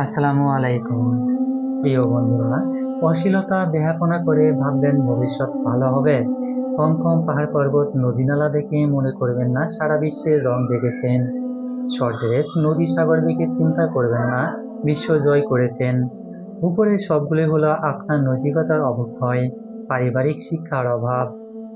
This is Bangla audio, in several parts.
আসসালামু আলাইকুম। প্রিয় বন্ধুরা, অশ্লীলতা বেহাপনা করে ভাববেন ভবিষ্যৎ ভালো হবে। কম কম পাহাড় পর্বত নদী নালা দেখে মনে করবেন না সারা বিশ্বের রং দেখেছেন। শর্ট ড্রেস নদী সাগর দেখে চিন্তা করবেন না বিশ্ব জয় করেছেন। উপরে সবগুলো হলো আপনার নৈতিকতার অবক্ষয়, পারিবারিক শিক্ষার অভাব।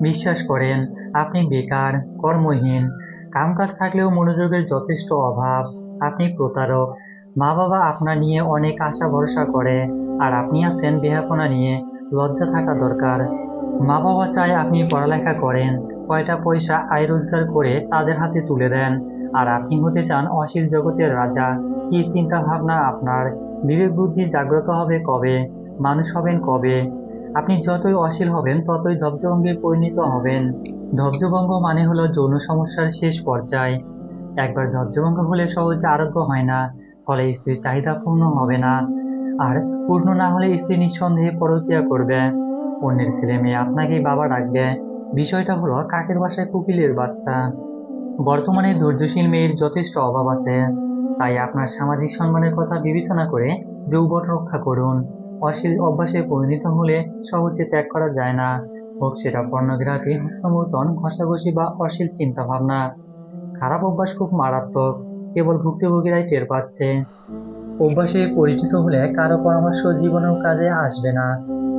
বিশ্বাস করেন আপনি বেকার, কর্মহীন, কামকাজ থাকলেও মনোযোগের যথেষ্ট অভাব। আপনি প্রতারক। মা বাবা আপনার নিয়ে অনেক আশা ভরসা করে, আর আপনি আছেন বেহাপনা নিয়ে। লজ্জা থাকা দরকার। মা বাবা চায় আপনি পড়ালেখা করেন, কয়টা পয়সা আয় রোজগার করে তাদের হাতে তুলে দেন, আর আপনি হতে চান অশ্লীল জগতের রাজা। কি চিন্তা ভাবনা আপনার! বিবেক বুদ্ধি জাগ্রত হবে কবে? মানুষ হবেন কবে? আপনি যতই অশ্লীল হবেন ততই ধ্বজভঙ্গে পরিণত হবেন। ধ্বজভঙ্গ মানে হলো যৌন সমস্যার শেষ পর্যায়। একবার ধ্বজভঙ্গ হলে সহজে আরোগ্য হয় না, ফলে স্ত্রীর চাহিদা পূর্ণ হবে না। আর পূর্ণ না হলে স্ত্রী নিঃসন্দেহে পরক্রিয়া করবে। অন্যের ছেলে মেয়ে আপনাকেই বাবা ডাকবে। বিষয়টা হলো কাকের বাসায় কোকিলের বাচ্চা। বর্তমানে ধৈর্যশীল মেয়ের যথেষ্ট অভাব আছে। তাই আপনার সামাজিক সম্মানের কথা বিবেচনা করে যৌবন রক্ষা করুন। অশ্লীল অভ্যাসে পরিণত হলে সহজে ত্যাগ করা যায় না, হোক সেটা পর্নোগ্রাফি, হস্তমৈথুন, ঘষাঘষি বা অশ্লীল চিন্তা ভাবনা। খারাপ অভ্যাস খুব মারাত্মক, কেবল ভুক্তভোগীরাই টের পাচ্ছে। অভ্যাসে পরিচিত হলে কারো পরামর্শ জীবনেও কাজে আসবে না।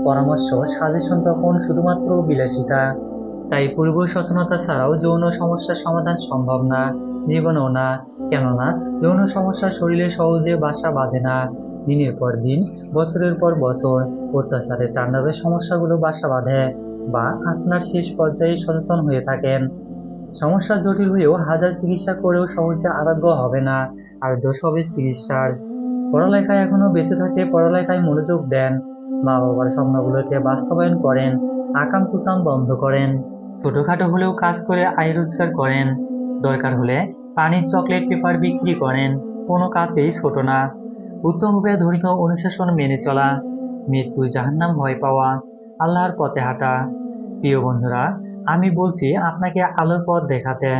পরামর্শ, সাজেশন তখন শুধুমাত্র বিলাসিতা। তাই পূর্ব সচেতনতা ছাড়াও যৌন সমস্যার সমাধান সম্ভব না, জীবনেও না। কেননা যৌন সমস্যা শরীরে সহজে বাসা বাঁধে না। দিনের পর দিন, বছরের পর বছর অত্যাচারের তাণ্ডবে সমস্যাগুলো বাসা বাঁধে। বা আপনার শেষ পর্যায়ে সচেতন হয়ে থাকেন। সমস্যা জটিল হয়েও হাজার চিকিৎসা করেও সহজে আরোগ্য হবে না, আর দোষ হবে চিকিৎসার। পড়ালেখায় এখনো বেঁচে থাকতে পড়ালেখায় মনোযোগ দেন। মা বাবার স্বপ্নগুলোকে বাস্তবায়ন করেন। আকাম কুকাম বন্ধ করেন। ছোটখাটো হলেও কাজ করে আয় রোজগার করেন। দরকার হলে পানির চকলেট পেপার বিক্রি করেন। কোনো কাজেই ছোট না। উত্তমভাবে ধর্মীয় অনুশাসন মেনে চলা, মৃত্যু জাহান্নাম ভয় পাওয়া, আল্লাহর পথে হাঁটা। প্রিয় বন্ধুরা, আমি বলছি আপনাকে আলোর পথ দেখাতে।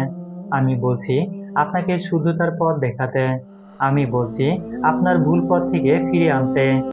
আমি বলছি আপনাকে শুদ্ধতার পথ দেখাতে। আমি বলছি আপনার ভুল পথ থেকে ফিরে আনতে।